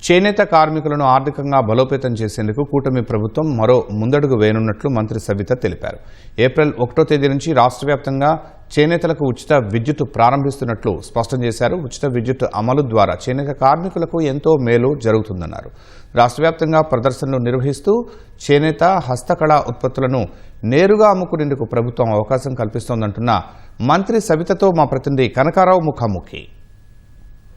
చేనేత కార్మికులను ఆర్థికంగా బలోపేతం చేసేందుకు కూటమి ప్రభుత్వం మరో ముందడుగు వేయనున్నట్లు మంత్రి సవిత తెలిపారు. ఏప్రిల్ 1వ తేదీ నుంచి రాష్ట్ర వ్యాప్తంగా చేనేతలకు ఉచిత విద్యుత్ ప్రారంభిస్తున్నట్లు స్పష్టం చేశారు. ఉచిత విద్యుత్ అమలు ద్వారా చేనేత కార్మికులకు ఎంతో మేలు జరుగుతుందన్నారు. రాష్ట్ర వ్యాప్తంగా ప్రదర్శనలు నిర్వహిస్తూ చేనేత హస్తకళా ఉత్పత్తులను నేరుగా అమ్ముకునేందుకు ప్రభుత్వం అవకాశం కల్పిస్తోందంటున్న మంత్రి సవితతో మా ప్రతినిధి కనకారావు ముఖాముఖి.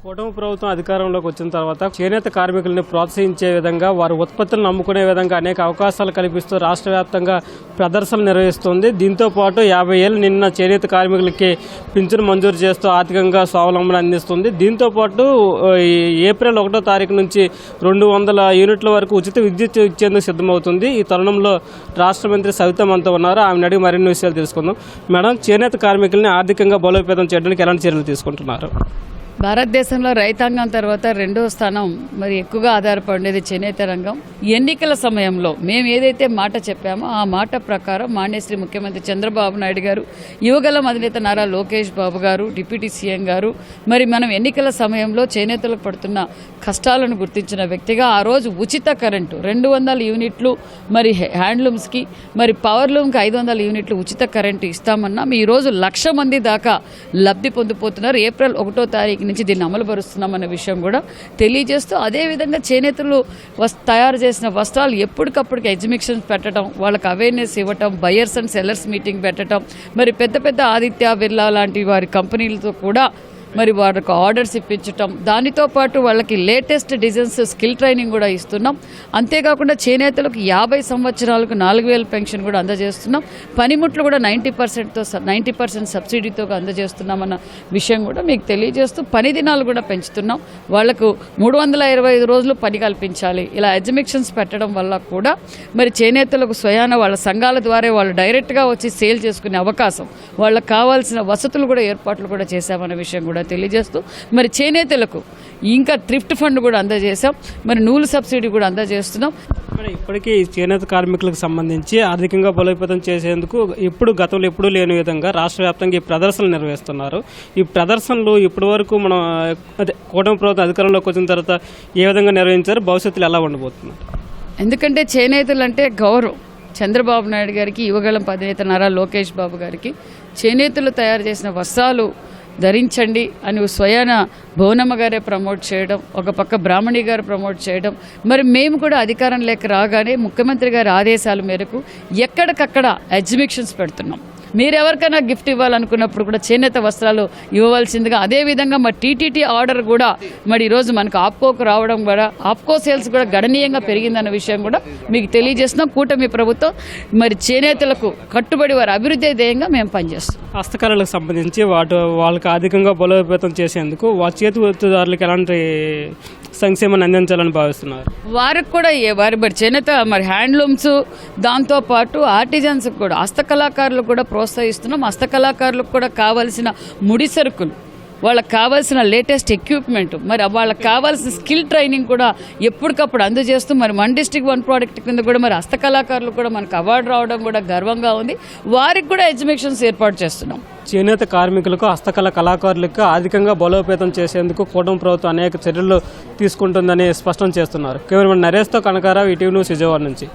కూటమి ప్రభుత్వం అధికారంలోకి వచ్చిన తర్వాత చేనేత కార్మికులను ప్రోత్సహించే విధంగా వారి ఉత్పత్తులను అమ్ముకునే విధంగా అనేక అవకాశాలు కల్పిస్తూ రాష్ట్ర వ్యాప్తంగా ప్రదర్శనలు నిర్వహిస్తుంది. దీంతో పాటు 50 ఏళ్ళు నిన్న చేనేత కార్మికులకి పింఛను మంజూరు చేస్తూ ఆర్థికంగా స్వావలంబన అందిస్తుంది. దీంతో పాటు ఏప్రిల్ 1వ తారీఖు నుంచి 200 యూనిట్ల వరకు ఉచిత విద్యుత్ ఇచ్చేందుకు సిద్ధమవుతుంది. ఈ తరుణంలో రాష్ట్ర మంత్రి సవిత మనతో ఉన్నారు. ఆమెను అడిగి మరిన్ని విషయాలు తెలుసుకుందాం. మేడం, చేనేత కార్మికుల్ని ఆర్థికంగా బలోపేతం చేయడానికి ఎలాంటి చర్యలు తీసుకుంటున్నారు? భారతదేశంలో రైతాంగం తర్వాత రెండో స్థానం మరి ఎక్కువగా ఆధారపడేది చేనేత రంగం. ఎన్నికల సమయంలో మేము ఏదైతే మాట చెప్పామో ఆ మాట ప్రకారం మాన్యశ్రీ ముఖ్యమంత్రి చంద్రబాబు నాయుడు గారు, యువగళం అధినేత నారా లోకేష్ బాబు గారు, డిప్యూటీ సీఎం గారు మరి మనం ఎన్నికల సమయంలో చేనేతలకు పడుతున్న కష్టాలను గుర్తించిన వ్యక్తిగా ఆ రోజు ఉచిత కరెంటు 200 యూనిట్లు మరి హ్యాండ్లూమ్స్కి మరి పవర్లూమ్కి 500 యూనిట్లు ఉచిత కరెంటు ఇస్తామన్నాం. ఈరోజు 1,00,000 మంది దాకా లబ్ధి పొందిపోతున్నారు. ఏప్రిల్ 1వ తారీఖు నుంచి దీన్ని అమలు పరుస్తున్నామన్న విషయం కూడా తెలియజేస్తూ, అదేవిధంగా చేనేతలు తయారు చేసిన వస్త్రాలు ఎప్పటికప్పటికి ఎగ్జిబిషన్స్ పెట్టడం, వాళ్ళకి అవేర్నెస్ ఇవ్వటం, బయర్స్ అండ్ సెల్లర్స్ మీటింగ్ పెట్టడం, మరి పెద్ద పెద్ద ఆదిత్య బిర్లా లాంటి వారి కంపెనీలతో కూడా మరి వాళ్ళకు ఆర్డర్స్ ఇప్పించటం, దానితో పాటు వాళ్ళకి లేటెస్ట్ డిజైన్స్ స్కిల్ ట్రైనింగ్ కూడా ఇస్తున్నాం. అంతేకాకుండా చేనేతలకు 50 సంవత్సరాలకు 4,000 పెన్షన్ కూడా అందజేస్తున్నాం. పనిముట్లు కూడా 90% సబ్సిడీతో అందజేస్తున్నామన్న విషయం కూడా మీకు తెలియజేస్తూ, పని దినాలు కూడా పెంచుతున్నాం. వాళ్లకు 325 రోజులు పని కల్పించాలి. ఇలా ఎగ్జిబిషన్స్ పెట్టడం వల్ల కూడా మరి చేనేతలకు స్వయాన వాళ్ళ సంఘాల ద్వారా వాళ్ళు డైరెక్ట్గా వచ్చి సేల్ చేసుకునే అవకాశం, వాళ్ళకు కావాల్సిన వసతులు కూడా ఏర్పాట్లు కూడా చేశామన్న విషయం కూడా తెలియజేస్తూ, మరి చేనేతలకు ఇంకా థ్రిఫ్ట్ ఫండ్ కూడా అందజేశాం. మరి నూలు సబ్సిడీ కూడా అందజేస్తున్నాం. ఇప్పటికీ చేనేత కార్మికులకు సంబంధించి ఆర్థికంగా బలోపేతం చేసేందుకు గతంలో ఎప్పుడూ లేని విధంగా రాష్ట్ర వ్యాప్తంగా ఈ ప్రదర్శనలు నిర్వహిస్తున్నారు. ఈ ప్రదర్శనలు ఇప్పటి వరకు మనం కూటమి ప్రభుత్వం అధికారంలోకి వచ్చిన తర్వాత ఏ విధంగా నిర్వహించారు, భవిష్యత్తులో ఎలా ఉండబోతున్నారు? ఎందుకంటే చేనేతలు అంటే గౌరవం. చంద్రబాబు నాయుడు గారికి, యువగళం అధినేత నారా లోకేష్ బాబు గారికి చేనేతలు తయారు చేసిన వస్త్రాలు ధరించండి అని స్వయాన భువనమ్మ గారే ప్రమోట్ చేయడం, ఒక పక్క బ్రాహ్మణి గారు ప్రమోట్ చేయడం, మరి మేము కూడా అధికారంలోకి రాగానే ముఖ్యమంత్రి గారి ఆదేశాల మేరకు ఎక్కడికక్కడ ఎగ్జిబిషన్స్ పెడుతున్నాం. మీరెవరికైనా గిఫ్ట్ ఇవ్వాలనుకున్నప్పుడు కూడా చేనేత వస్త్రాలు ఇవ్వవలసిందిగా, అదేవిధంగా మరి టీటీటీ ఆర్డర్ కూడా మరి ఈరోజు మనకు ఆప్కోకు రావడం కూడా, ఆప్కో సేల్స్ కూడా గణనీయంగా పెరిగిందన్న విషయం కూడా మీకు తెలియజేస్తున్నాం. కూటమి ప్రభుత్వం మరి చేనేతలకు కట్టుబడి వారి అభివృద్ధి ధ్యేయంగా మేము పనిచేస్తాం. హస్తకళలకు సంబంధించి వాళ్ళకి అధికంగా బలోపేతం చేసేందుకు చేతి వృత్తిదారులకు ఎలాంటి సంక్షేమాన్ని అందించాలని భావిస్తున్నారు? వారికి కూడా వారి మరి చేనేత మరి హ్యాండ్లూమ్స్, దాంతోపాటు ఆర్టిజన్స్ కూడా, హస్తకళాకారులు కూడా ప్రోత్సహిస్తున్నాం. హస్తకళాకారులకు కూడా కావాల్సిన ముడి సరుకులు, వాళ్ళకి కావాల్సిన లేటెస్ట్ ఎక్విప్మెంట్, మరి వాళ్ళకి కావాల్సిన స్కిల్ ట్రైనింగ్ కూడా ఎప్పటికప్పుడు అందజేస్తూ మరి మన డిస్ట్రిక్ట్ 1 ప్రాడక్ట్ కింద కూడా మరి హస్తకళాకారులు కూడా మనకు అవార్డు రావడం కూడా గర్వంగా ఉంది. వారికి కూడా ఎగ్జిబిషన్స్ ఏర్పాటు చేస్తున్నాం. చేనేత కార్మికులకు, హస్తకళ కళాకారులకు ఆర్థికంగా బలోపేతం చేసేందుకు కూటమి ప్రభుత్వం అనేక చర్యలు తీసుకుంటుందని స్పష్టం చేస్తున్నారు. కేవలం నరేష్తో కనకారావు, ఈటీవీ న్యూస్, విజయవాడ నుంచి.